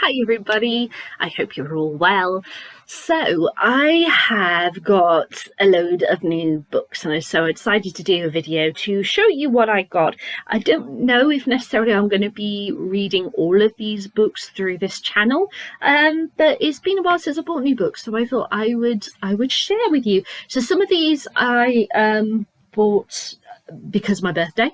Hi everybody, I hope you're all well. So I have got a load of new books, and so I decided to do a video to show you what I got. I don't know if necessarily I'm going to be reading all of these books through this channel, but it's been a while since I bought new books, so I thought I would share with you. So some of these I bought because of my birthday.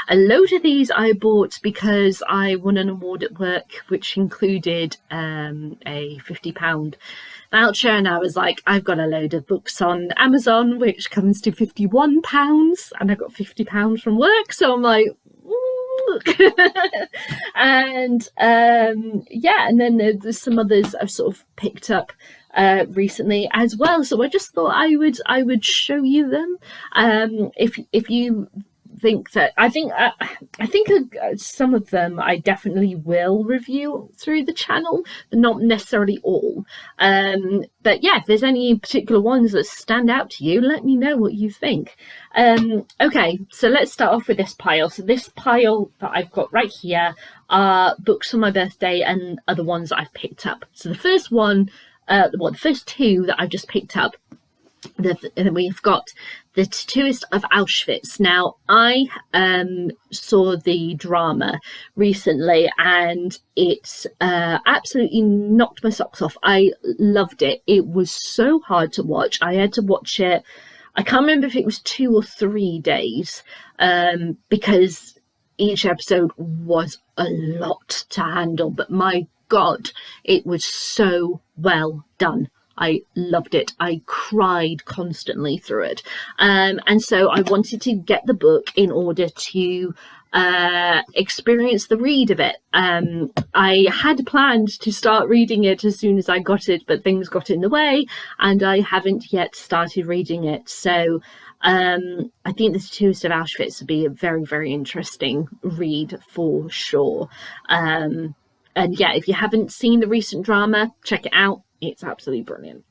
A load of these I bought because I won an award at work, which included a £50 voucher, and I was like, I've got a load of books on Amazon which comes to £51, and I got £50 from work, so I'm like, and yeah, and then there's some others I've sort of picked up recently as well, so I just thought I would show you them. If you think that I think some of them I definitely will review through the channel, but not necessarily all. But yeah, if there's any particular ones that stand out to you, let me know what you think. Okay, so let's start off with this pile. So this pile that I've got right here are books for my birthday and other ones that I've picked up. So the first one, the first two that I've just picked up, and we've got The Tattooist of Auschwitz. Now, I saw the drama recently, and it absolutely knocked my socks off. I loved it. It was so hard to watch. I had to watch it, I can't remember if it was 2 or 3 days, because each episode was a lot to handle, but my God, it was so well done. I loved it. I cried constantly through it. And so I wanted to get the book in order to experience the read of it. I had planned to start reading it as soon as I got it, but things got in the way, and I haven't yet started reading it. So I think The Tattooist of Auschwitz would be a very, very interesting read for sure. And yeah, if you haven't seen the recent drama, check it out. It's absolutely brilliant.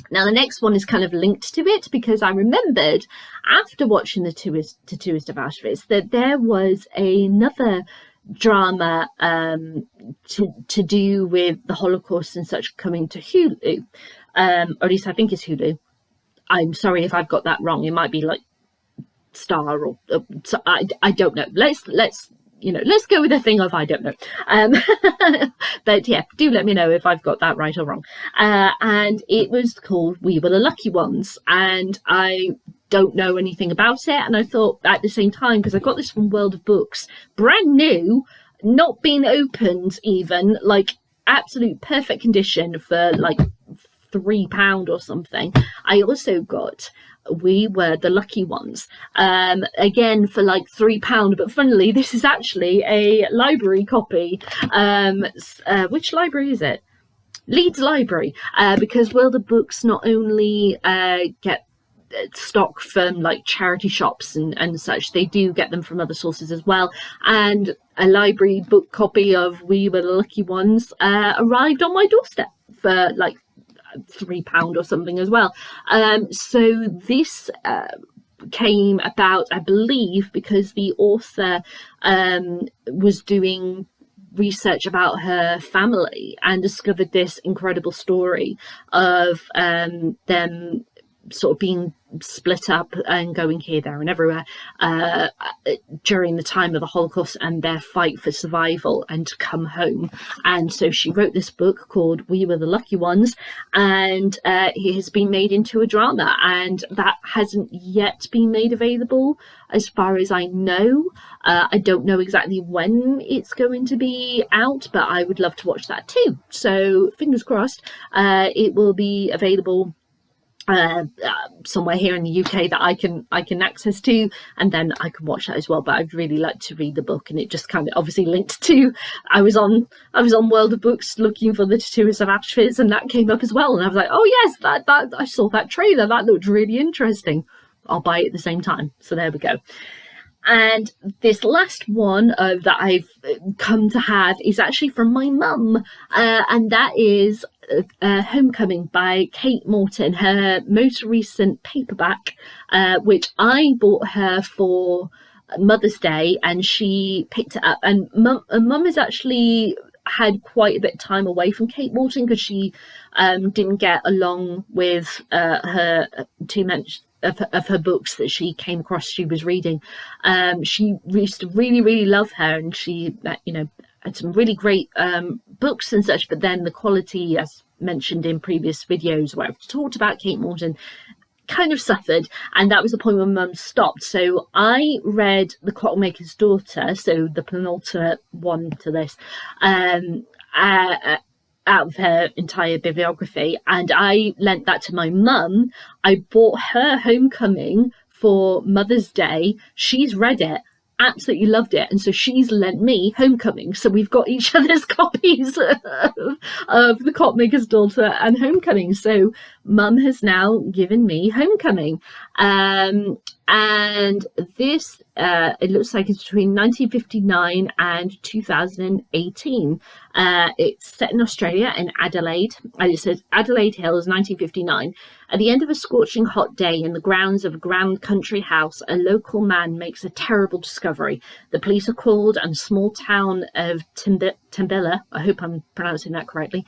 Now, the next one is kind of linked to it, because I remembered after watching The Tattooist of Auschwitz that there was another drama to do with the Holocaust and such coming to Hulu, or at least I think it's Hulu. I'm sorry if I've got that wrong. It might be like Star or so I don't know. Let's go with a thing of I don't know. But yeah, do let me know if I've got that right or wrong. And it was called We Were the Lucky Ones, and I don't know anything about it. And I thought at the same time, because I got this from World of Books, brand new, not been opened even, like absolute perfect condition for like £3 or something. I also got We Were the Lucky Ones, again for like £3, but funnily this is actually a library copy. Which library is it? Leeds Library, because World of Books not only get stock from like charity shops and such, they do get them from other sources as well, and a library book copy of We Were the Lucky Ones arrived on my doorstep for like £3 or something as well. So this came about, I believe, because the author was doing research about her family and discovered this incredible story of them sort of being split up and going here, there and everywhere during the time of the Holocaust and their fight for survival and to come home. And so she wrote this book called We Were the Lucky Ones, and it has been made into a drama, and that hasn't yet been made available as far as I know. I don't know exactly when it's going to be out, but I would love to watch that too. So fingers crossed it will be available somewhere here in the UK that I can access to, and then I can watch that as well. But I'd really like to read the book, and it just kind of obviously linked to I was on World of Books looking for The Tattooist of Auschwitz, and that came up as well, and I was like, oh yes, that I saw that trailer, that looked really interesting, I'll buy it at the same time. So there we go. And this last one that I've come to have is actually from my mum, and that is Homecoming by Kate Morton, her most recent paperback, which I bought her for Mother's Day, and she picked it up. And mum is actually, had quite a bit of time away from Kate Morton because she didn't get along with her too much of her books that she came across she was reading. She used to really, really love her, and she, had some really great books and such, but then the quality, as mentioned in previous videos where I've talked about Kate Morton, kind of suffered, and that was the point when Mum stopped. So I read The Clockmaker's Daughter, so the penultimate one to this, out of her entire bibliography, and I lent that to my mum. I bought her Homecoming for Mother's Day. She's read it, absolutely loved it, and so she's lent me Homecoming, so we've got each other's copies of The Clockmaker's Daughter and Homecoming. So Mum has now given me Homecoming, and this it looks like it's between 1959 and 2018. It's set in Australia, in Adelaide, and it says Adelaide Hills, 1959. At the end of a scorching hot day in the grounds of a grand country house, a local man makes a terrible discovery. The police are called, and the small town of Timbilla, I hope I'm pronouncing that correctly,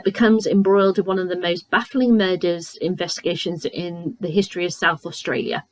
becomes embroiled in one of the most baffling murders investigations in the history of South Australia.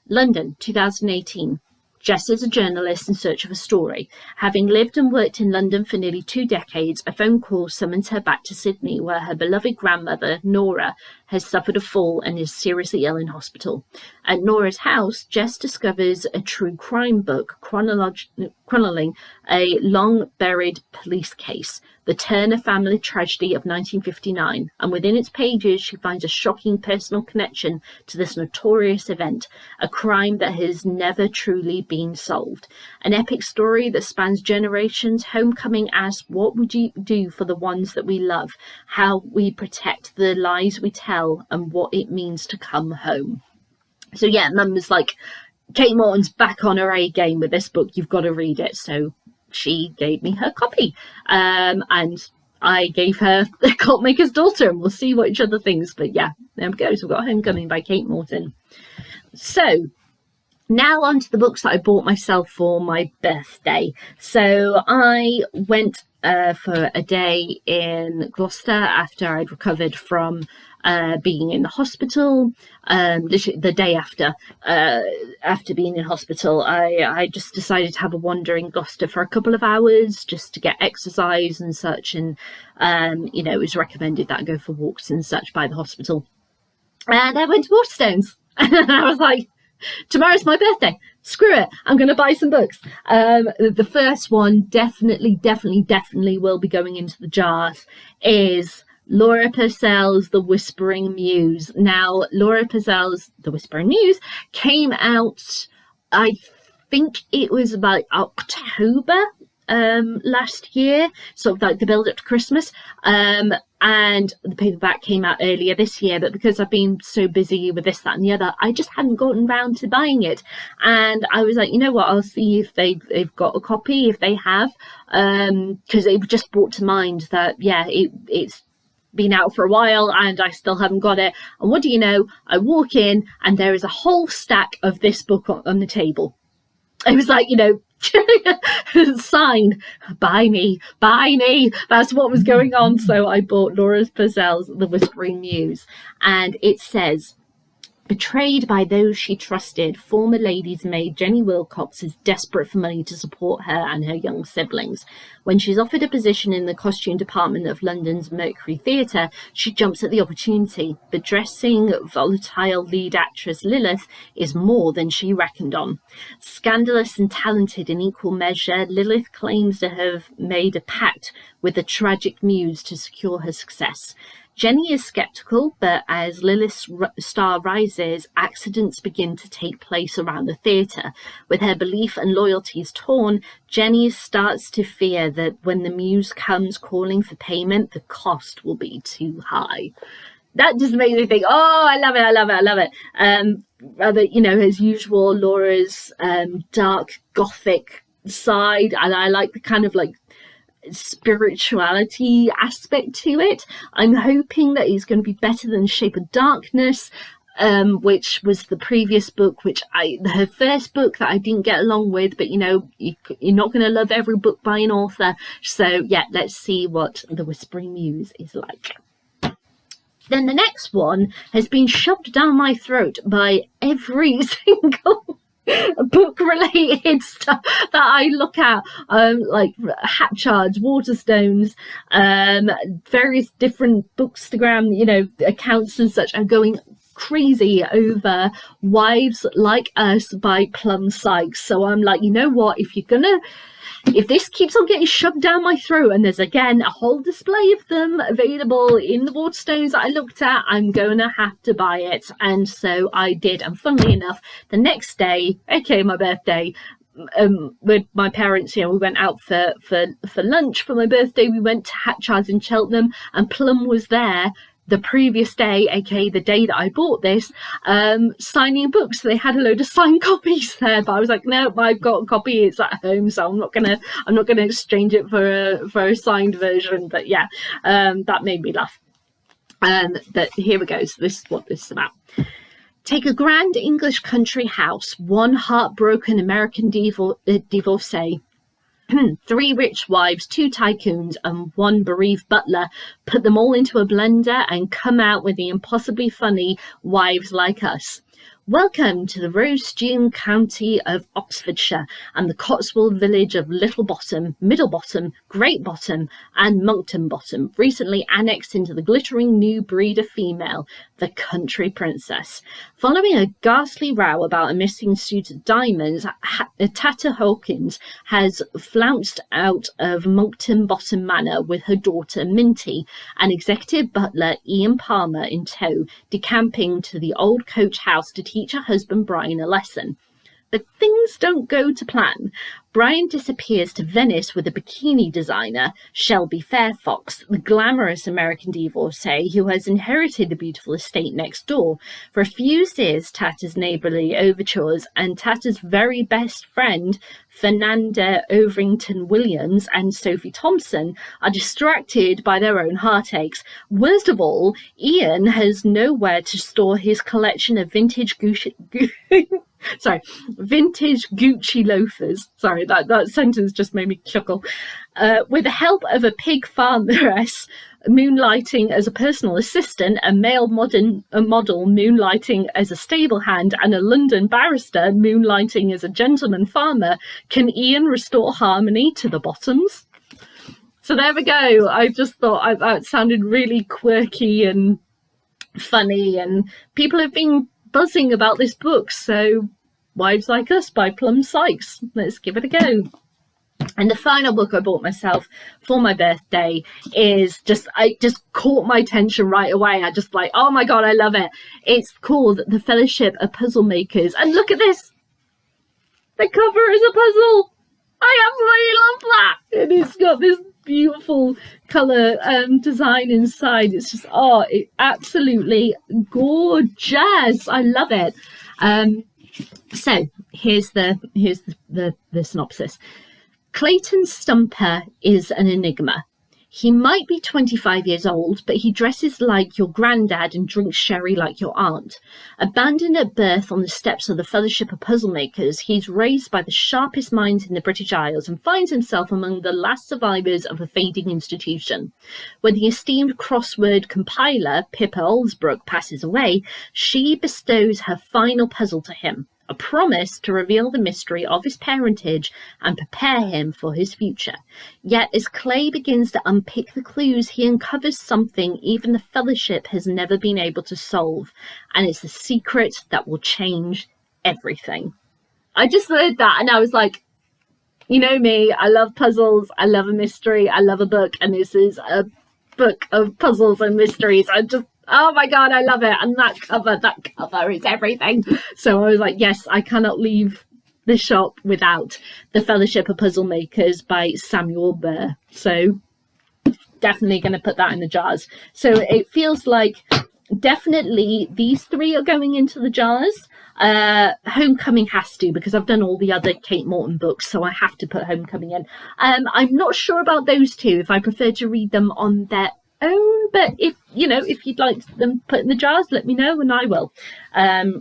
London, 2018. Jess is a journalist in search of a story. Having lived and worked in London for nearly 2 decades, a phone call summons her back to Sydney, where her beloved grandmother, Nora, has suffered a fall and is seriously ill in hospital. At Nora's house, Jess discovers a true crime book chronicling a long-buried police case, the Turner family tragedy of 1959, and within its pages she finds a shocking personal connection to this notorious event, a crime that has never truly been solved. An epic story that spans generations. Homecoming asks, what would you do for the ones that we love, how we protect the lies we tell, and what it means to come home. So yeah, Mum was like, Kate Morton's back on her A game with this book, you've got to read it. So she gave me her copy, and I gave her The Clockmaker's Daughter, and we'll see what each other thinks. But yeah, there we go. So we've got Homecoming by Kate Morton. So now on to the books that I bought myself for my birthday. So I went for a day in Gloucester after I'd recovered from being in the hospital. Literally the day after being in hospital, I just decided to have a wander in Gloucester for a couple of hours just to get exercise and such, and it was recommended that I go for walks and such by the hospital. And I went to Waterstones and I was like, tomorrow's my birthday, screw it, I'm going to buy some books. The first one definitely will be going into the jars is Laura Purcell's The Whispering Muse. Now, Laura Purcell's The Whispering Muse came out, I think it was about October last year, sort of like the build up to Christmas, and the paperback came out earlier this year, but because I've been so busy with this, that and the other, I just hadn't gotten round to buying it. And I was like, you know what, I'll see if they've got a copy, if they have, because it just brought to mind that it's been out for a while and I still haven't got it. And what do you know, I walk in and there is a whole stack of this book on the table. It was like, sign, buy me, that's what was going on. So I bought Laura Purcell's The Whispering Muse, and it says, betrayed by those she trusted, former lady's maid Jenny Wilcox is desperate for money to support her and her young siblings. When she's offered a position in the costume department of London's Mercury Theatre, she jumps at the opportunity. But dressing volatile lead actress Lilith is more than she reckoned on. Scandalous and talented in equal measure, Lilith claims to have made a pact with the tragic muse to secure her success. Jenny is sceptical, but as Lilith's star rises, accidents begin to take place around the theatre. With her belief and loyalties torn, Jenny starts to fear that when the muse comes calling for payment, the cost will be too high. That just makes me think, oh, I love it. As usual, Laura's dark gothic side, and I like the kind of like spirituality aspect to it. I'm hoping that it's going to be better than Shape of Darkness. which was the previous book, her first book that I didn't get along with, but you're not going to love every book by an author. So yeah, let's see what The Whispering Muse is like. Then the next one has been shoved down my throat by every single book related stuff that I look at, like Hatchards, Waterstones, various different bookstagram, accounts and such are going crazy over Wives Like Us by Plum Sykes. So I'm like, you know what, if this keeps on getting shoved down my throat, and there's again a whole display of them available in the Waterstones that I looked at, I'm gonna have to buy it. And so I did. And funnily enough, the next day, aka my birthday, with my parents, we went out for lunch for my birthday. We went to Hatchards in Cheltenham, and Plum was there the previous day, aka the day that I bought this, signing books. So they had a load of signed copies there, but I was like, no, I've got a copy, it's at home, so I'm not gonna exchange it for a signed version. But yeah, that made me laugh. But here we go. So this is what this is about. Take a grand English country house, one heartbroken American divorcee, 3 rich wives, 2 tycoons, and 1 bereaved butler. Put them all into a blender and come out with the impossibly funny Wives Like Us. Welcome to the Rose-strewn county of Oxfordshire and the Cotswold village of Little Bottom, Middle Bottom, Great Bottom, and Monkton Bottom, recently annexed into the glittering new breed of female, the Country Princess. Following a ghastly row about a missing suit of diamonds, Tata Hawkins has flounced out of Monkton Bottom Manor with her daughter Minty and executive butler Ian Palmer in tow, decamping to the old coach house to teach her husband Brian a lesson. But things don't go to plan. Brian disappears to Venice with a bikini designer, Shelby Fairfox, the glamorous American divorcee who has inherited the beautiful estate next door. For a few years, Tata's neighbourly overtures and Tata's very best friend, Fernanda Overington Williams and Sophie Thompson, are distracted by their own heartaches. Worst of all, Ian has nowhere to store his collection of vintage vintage Gucci loafers. Sorry, that sentence just made me chuckle. With the help of a pig farmeress moonlighting as a personal assistant, a male model moonlighting as a stable hand, and a London barrister moonlighting as a gentleman farmer, can Ian restore harmony to the Bottoms? So there we go. I just thought that sounded really quirky and funny, and people have been buzzing about this book. So Wives Like Us by Plum Sykes. Let's give it a go. And the final book I bought myself for my birthday is I just caught my attention right away. I just like, oh my God, I love it. It's called The Fellowship of Puzzle Makers. And look at this. The cover is a puzzle. I absolutely love that. And it's got this beautiful colour design inside. It's just, absolutely gorgeous. I love it. So here's the synopsis. Clayton Stumper is an enigma. He might be 25 years old, but he dresses like your granddad and drinks sherry like your aunt. Abandoned at birth on the steps of the Fellowship of Puzzle Makers, he's raised by the sharpest minds in the British Isles and finds himself among the last survivors of a fading institution. When the esteemed crossword compiler, Pippa Olsbrook, passes away, she bestows her final puzzle to him. A promise to reveal the mystery of his parentage and prepare him for his future. Yet as Clay begins to unpick the clues, he uncovers something even the Fellowship has never been able to solve, and it's a secret that will change everything. I just read that and I was like, you know me, I love puzzles, I love a mystery, I love a book, and this is a book of puzzles and mysteries. Oh my God, I love it. And that cover is everything. So I was like, yes, I cannot leave the shop without The Fellowship of Puzzle Makers by Samuel Burr. So definitely going to put that in the jars. So it feels like definitely these 3 are going into the jars. Homecoming has to, because I've done all the other Kate Morton books, so I have to put Homecoming in. I'm not sure about those 2, if I prefer to read them on their own, but if you'd like them put in the jars, let me know and I will.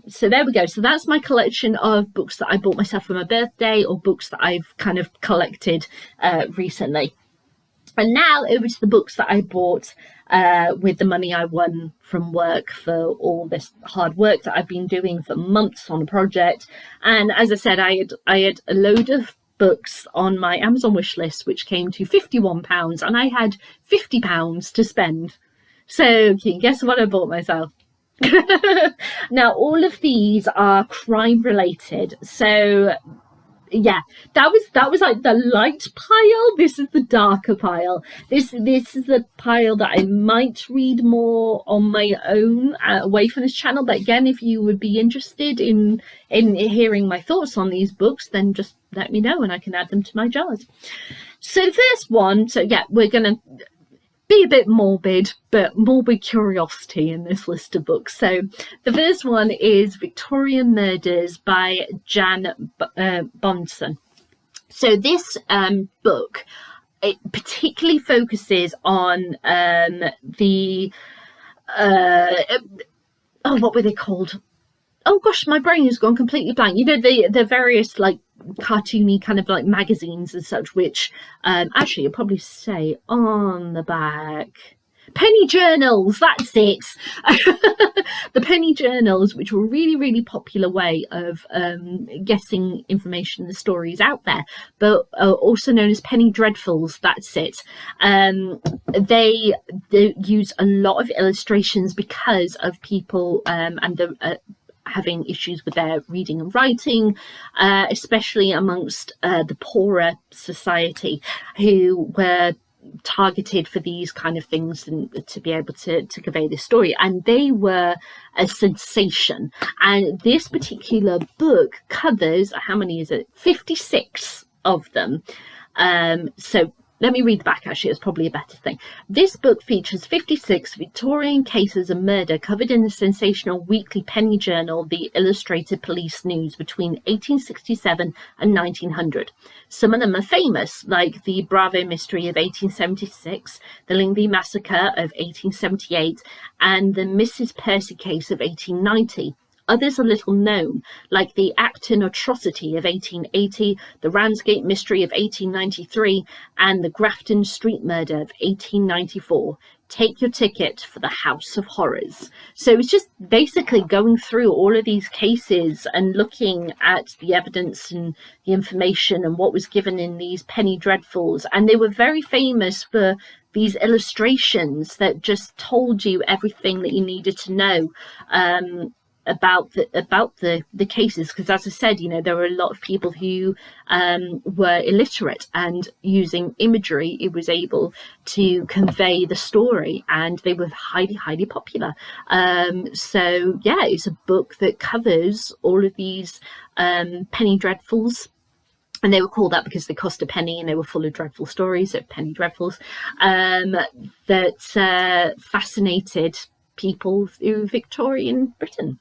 So there we go. So that's my collection of books that I bought myself for my birthday, or books that I've kind of collected recently. And now over to the books that I bought with the money I won from work for all this hard work that I've been doing for months on a project. And as I said, I had a load of books on my Amazon wish list, which came to £51, and I had £50 to spend. So can you guess what I bought myself? Now, all of these are crime related. So yeah, that was like the light pile. This is the darker pile. This is the pile that I might read more on my own away from this channel. But again, if you would be interested in hearing my thoughts on these books, then just let me know and I can add them to my jars. So the first one, so yeah, we're gonna be a bit morbid, but morbid curiosity in this list of books. So the first one is Victorian Murders by Jan Bonson. So this book, it particularly focuses on the what were they called? Oh gosh, my brain has gone completely blank. You know, the various like cartoony kind of like magazines and such, which actually you'll probably say on the back, penny journals, that's it. The penny journals, which were a really, really popular way of getting information and stories out there, but also known as penny dreadfuls, that's it. They use a lot of illustrations because of people and the having issues with their reading and writing, especially amongst the poorer society, who were targeted for these kind of things and to be able to convey this story. And they were a sensation. And this particular book covers, how many is it? 56 of them. So let me read the back, actually, it's probably a better thing. This book features 56 Victorian cases of murder covered in the sensational weekly penny journal, The Illustrated Police News, between 1867 and 1900. Some of them are famous, like the Bravo Mystery of 1876, the Lingley Massacre of 1878, and the Mrs. Percy case of 1890. Others are little known, like the Acton Atrocity of 1880, the Ramsgate Mystery of 1893, and the Grafton Street Murder of 1894. Take your ticket for the House of Horrors. So it's just basically going through all of these cases and looking at the evidence and the information and what was given in these penny dreadfuls. And they were very famous for these illustrations that just told you everything that you needed to know about the cases, because as I said, you know, there were a lot of people who were illiterate, and using imagery it was able to convey the story, and they were highly popular. So yeah, it's a book that covers all of these penny dreadfuls. And they were called that because they cost a penny and they were full of dreadful stories, so penny dreadfuls, that fascinated people through Victorian Britain.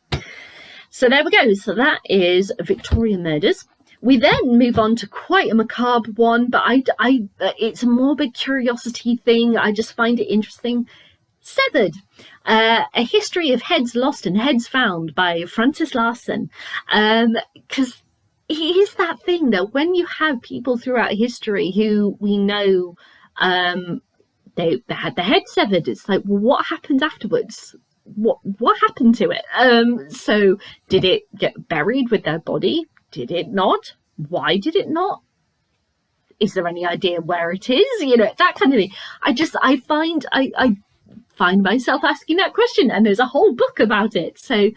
So there we go. So that is Victorian Murders. We then move on to quite a macabre one, but it's a morbid curiosity thing. I just find it interesting. Severed, A History of Heads Lost and Heads Found by Francis Larson. Because it is that thing that when you have people throughout history who we know they had their head severed, it's like, well, what happened afterwards? What happened to it? So did it get buried with their body? Did it not? Why did it not? Is there any idea where it is? You know, that kind of thing. I find myself asking that question, and there's a whole book about it. So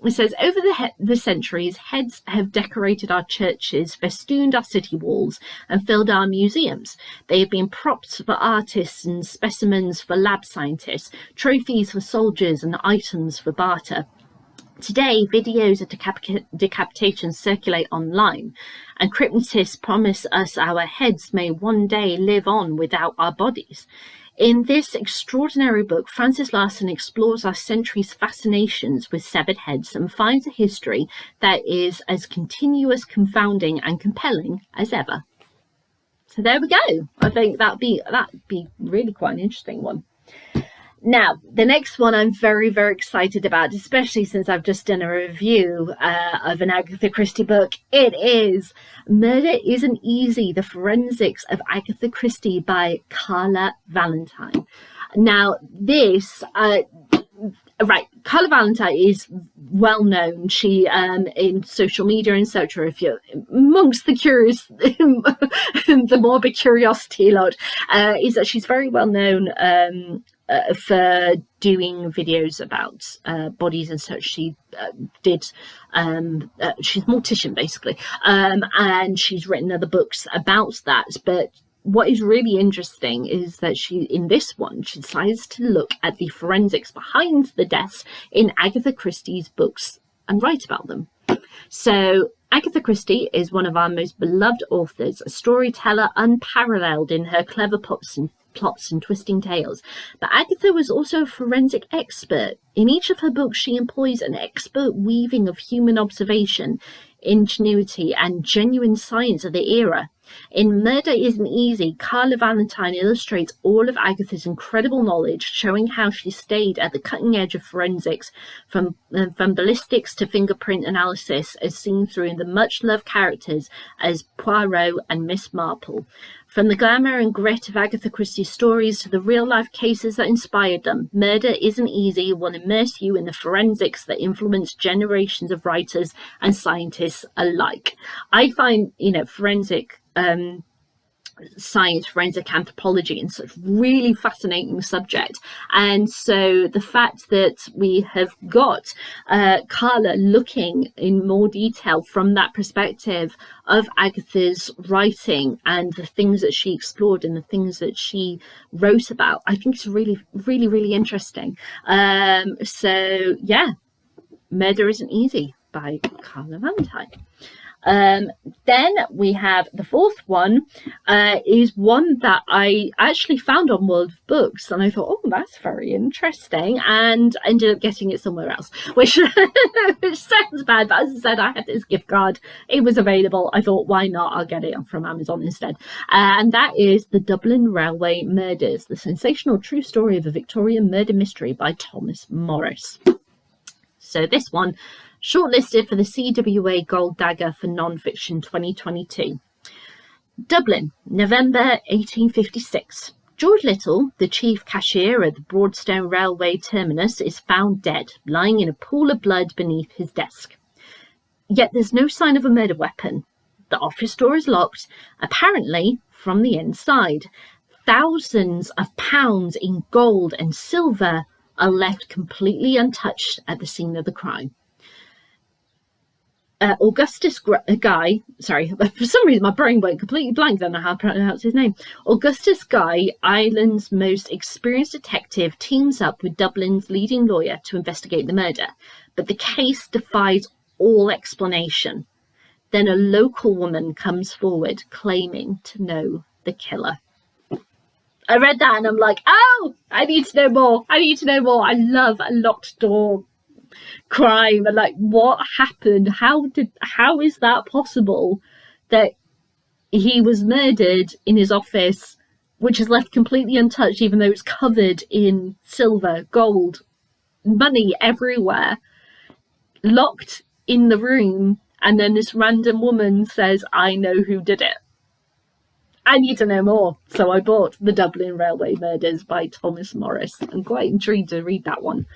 it says, over the centuries, heads have decorated our churches, festooned our city walls, and filled our museums. They have been props for artists and specimens for lab scientists, trophies for soldiers and items for barter. Today, videos of decapitations circulate online, and cryptists promise us our heads may one day live on without our bodies. In this extraordinary book, Francis Larson explores our century's fascinations with severed heads and finds a history that is as continuous, confounding, and compelling as ever. So there we go. I think that'd be really quite an interesting one. Now, the next one I'm very, very excited about, especially since I've just done a review of an Agatha Christie book. It is Murder Isn't Easy, The Forensics of Agatha Christie by Carla Valentine. Now, this... Right, Carla Valentine is well known. She in social media, etc. If you're amongst the curious, the morbid curiosity lot, is that she's very well known for doing videos about bodies and such. She did. She's a mortician basically, and she's written other books about that, but. What is really interesting is that in this one, she decides to look at the forensics behind the deaths in Agatha Christie's books and write about them. So Agatha Christie is one of our most beloved authors, a storyteller unparalleled in her clever plots and twisting tales. But Agatha was also a forensic expert. In each of her books, she employs an expert weaving of human observation, ingenuity, and genuine science of the era. In Murder Isn't Easy, Carla Valentine illustrates all of Agatha's incredible knowledge, showing how she stayed at the cutting edge of forensics, from ballistics to fingerprint analysis, as seen through in the much-loved characters as Poirot and Miss Marple. From the glamour and grit of Agatha Christie's stories to the real-life cases that inspired them, Murder Isn't Easy will immerse you in the forensics that influenced generations of writers and scientists alike. I find, forensic science, forensic anthropology, and such really fascinating subject. And so the fact that we have got Carla looking in more detail from that perspective of Agatha's writing and the things that she explored and the things that she wrote about, I think it's really, really, really interesting. So yeah, Murder Isn't Easy by Carla Valentine. Then we have the fourth one, is one that I actually found on World of Books, and I thought, oh, that's very interesting, and ended up getting it somewhere else, which sounds bad, but as I said, I had this gift card, it was available, I thought, why not, I'll get it from Amazon instead, and that is The Dublin Railway Murders, the sensational true story of a Victorian murder mystery by Thomas Morris. So this one, shortlisted for the CWA Gold Dagger for Non-Fiction 2022. Dublin, November 1856. George Little, the chief cashier at the Broadstone Railway terminus, is found dead, lying in a pool of blood beneath his desk. Yet there's no sign of a murder weapon. The office door is locked, apparently from the inside. Thousands of pounds in gold and silver are left completely untouched at the scene of the crime. Augustus Guy, sorry, for some reason my brain went completely blank, then I how to pronounce his name. Augustus Guy, Ireland's most experienced detective, teams up with Dublin's leading lawyer to investigate the murder, but the case defies all explanation. Then a local woman comes forward claiming to know the killer. I read that and I'm like, oh, I need to know more. I love a locked door crime, and like, what happened? How is that possible that he was murdered in his office, which is left completely untouched, even though it's covered in silver, gold, money everywhere, locked in the room, and then this random woman says, I know who did it. I need to know more. So I bought The Dublin Railway Murders by Thomas Morris. I'm quite intrigued to read that one.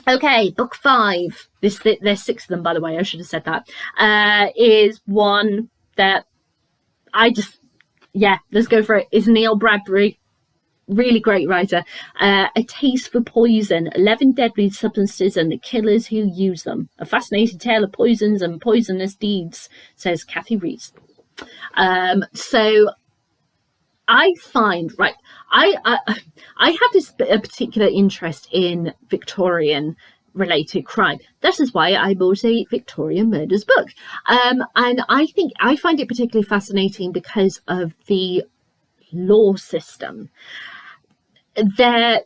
Okay, book 5. There's 6 of them, by the way. I should have said that. Is one that let's go for it. Is Neil Bradbury. Really great writer. A Taste for Poison, 11 Deadly Substances and the Killers Who Use Them. A fascinating tale of poisons and poisonous deeds, says Kathy Rees. So I find, right, I have a particular interest in Victorian related crime. That is why I bought a Victorian murders book. And I find it particularly fascinating because of the law system. At the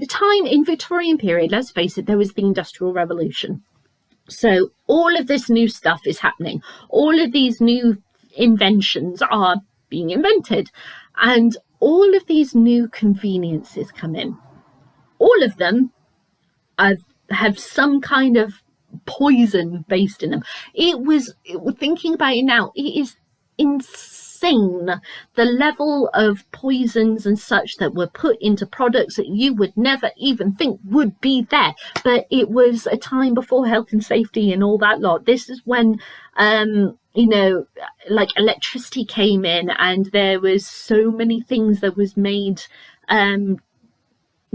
time in Victorian period, let's face it, there was the Industrial Revolution. So all of this new stuff is happening. All of these new inventions are being invented. And all of these new conveniences come in. All of them have some kind of poison based in them. Thinking about it now, it is insane the level of poisons and such that were put into products that you would never even think would be there. But it was a time before health and safety and all that lot. This is when like electricity came in, and there was so many things that was made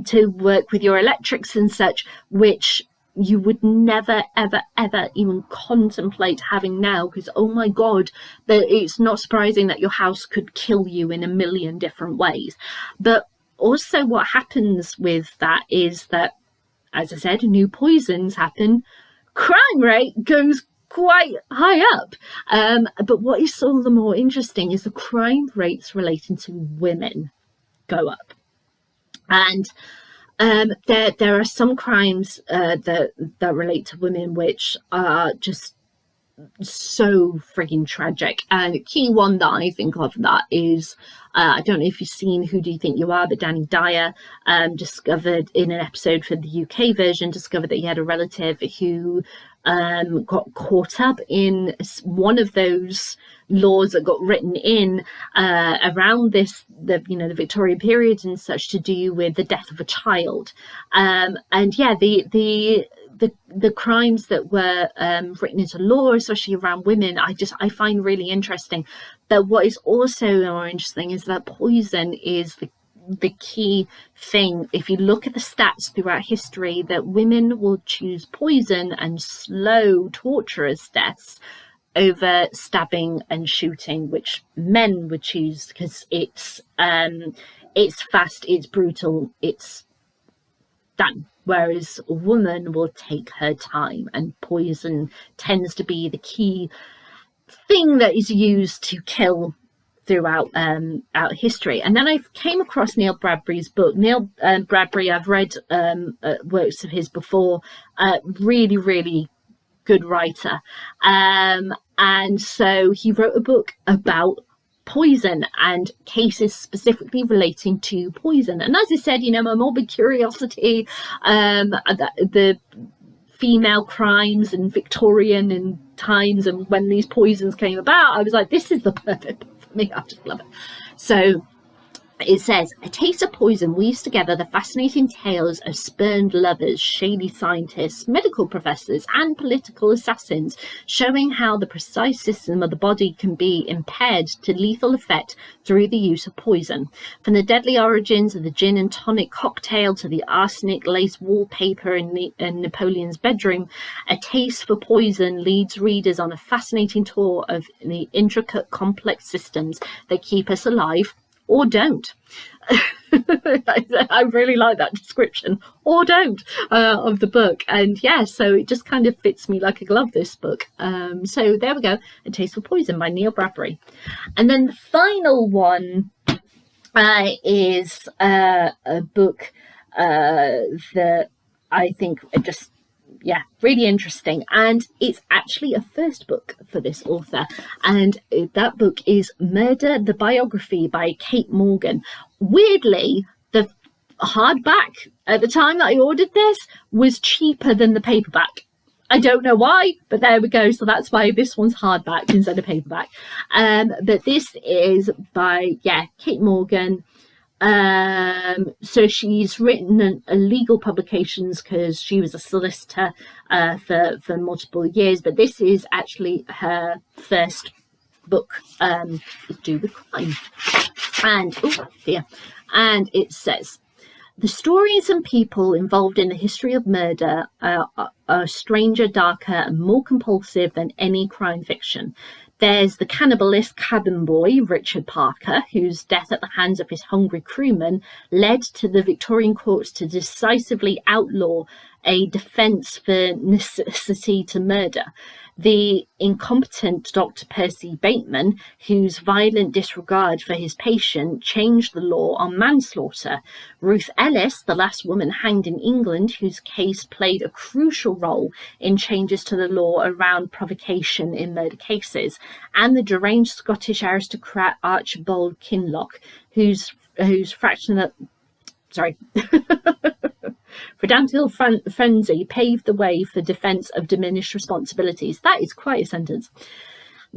to work with your electrics and such, which you would never, ever, ever even contemplate having now, because, oh my God, it's not surprising that your house could kill you in a million different ways. But also what happens with that is that, as I said, new poisons happen, crime rate goes quite high up. But what is all the more interesting is the crime rates relating to women go up. And there are some crimes that relate to women which are just so frigging tragic. And a key one that I think of that is, I don't know if you've seen Who Do You Think You Are, but Danny Dyer discovered in an episode for the UK version, discovered that he had a relative who got caught up in one of those laws that got written in around the Victorian period and such, to do with the death of a child. And yeah, the crimes that were written into law, especially around women, I find really interesting. But what is also more interesting is that poison is the key thing. If you look at the stats throughout history, that women will choose poison and slow, torturous deaths over stabbing and shooting, which men would choose because it's fast, it's brutal, it's done. Whereas a woman will take her time, and poison tends to be the key thing that is used to kill throughout out history. And then I came across Neil Bradbury's book. Neil Bradbury, I've read works of his before. Really, really good writer. And so he wrote a book about poison and cases specifically relating to poison. And as I said, my morbid curiosity, the female crimes and Victorian and times, and when these poisons came about, I was like, this is the perfect book for me. I just love it. So it says, A Taste of Poison weaves together the fascinating tales of spurned lovers, shady scientists, medical professors, and political assassins, showing how the precise system of the body can be impaired to lethal effect through the use of poison. From the deadly origins of the gin and tonic cocktail to the arsenic lace wallpaper in Napoleon's bedroom, A Taste for Poison leads readers on a fascinating tour of the intricate, complex systems that keep us alive, or don't. I really like that description, or don't, of the book. And yeah, so it just kind of fits me like a glove, this book. So there we go, A Taste for Poison by Neil Bradbury. And then the final one is a book that I think just, really interesting. And it's actually a first book for this author. And that book is Murder, the Biography by Kate Morgan. Weirdly, the hardback at the time that I ordered this was cheaper than the paperback. I don't know why, but there we go. So that's why this one's hardback instead of paperback. But this is by, Kate Morgan. So she's written legal publications because she was a solicitor for multiple years, but this is actually her first book to do with crime. And it says, the stories and people involved in the history of murder are stranger, darker, and more compulsive than any crime fiction. There's the cannibalist cabin boy, Richard Parker, whose death at the hands of his hungry crewmen led to the Victorian courts to decisively outlaw a defence for necessity to murder. The incompetent Dr. Percy Bateman, whose violent disregard for his patient changed the law on manslaughter. Ruth Ellis, the last woman hanged in England, whose case played a crucial role in changes to the law around provocation in murder cases. And the deranged Scottish aristocrat Archibald Kinloch, whose whose fractional, sorry, Fredantial frenzy paved the way for defence of diminished responsibilities. That is quite a sentence.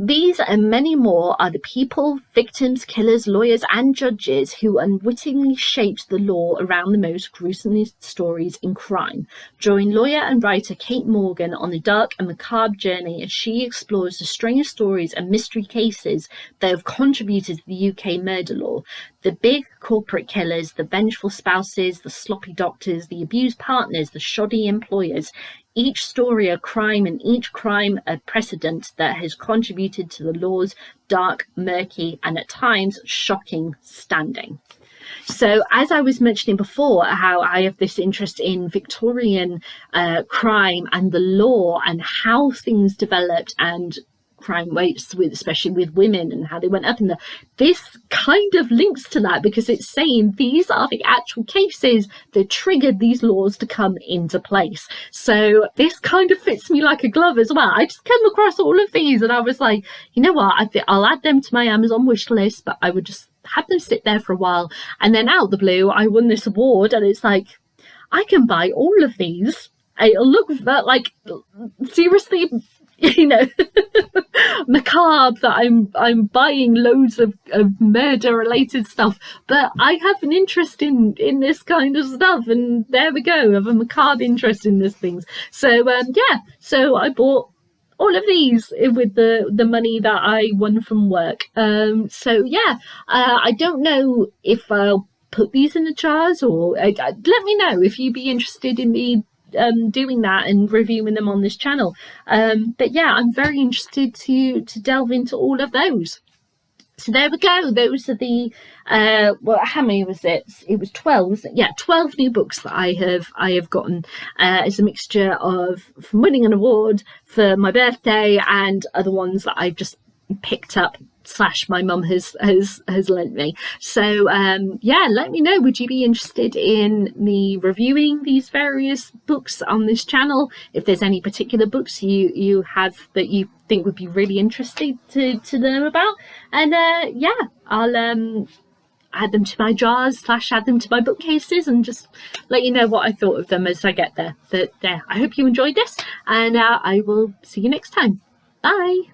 These and many more are the people, victims, killers, lawyers, and judges who unwittingly shaped the law around the most gruesome stories in crime. Join lawyer and writer Kate Morgan on a dark and macabre journey as she explores the strange stories and mystery cases that have contributed to the UK murder law. The big corporate killers, the vengeful spouses, the sloppy doctors, the abused partners, the shoddy employers. Each story a crime and each crime a precedent that has contributed to the law's dark, murky, and at times shocking standing. So, as I was mentioning before, how I have this interest in Victorian crime and the law and how things developed and crime rates, especially with women and how they went up in this kind of links to that, because it's saying these are the actual cases that triggered these laws to come into place. So this kind of fits me like a glove as well. I just came across all of these and I was like, you know what, I'll add them to my Amazon wish list, but I would just have them sit there for a while. And then out of the blue, I won this award and it's like, I can buy all of these. It'll look like, seriously, you know, macabre that I'm buying loads of murder related stuff, but I have an interest in this kind of stuff, and there we go, I have a macabre interest in these things. So so I bought all of these with the money that I won from work. I don't know if I'll put these in the jars, or let me know if you'd be interested in me doing that and reviewing them on this channel. But yeah, I'm very interested to delve into all of those. So there we go. Those are the how many was it? It was 12, wasn't it? Yeah, 12 new books that I have gotten as a mixture of from winning an award for my birthday and other ones that I've just picked up / my mum has lent me. So let me know, would you be interested in me reviewing these various books on this channel? If there's any particular books you have that you think would be really interesting to learn about, and I'll add them to my jars / add them to my bookcases and just let you know what I thought of them as I get there. But I hope you enjoyed this, and I will see you next time. Bye.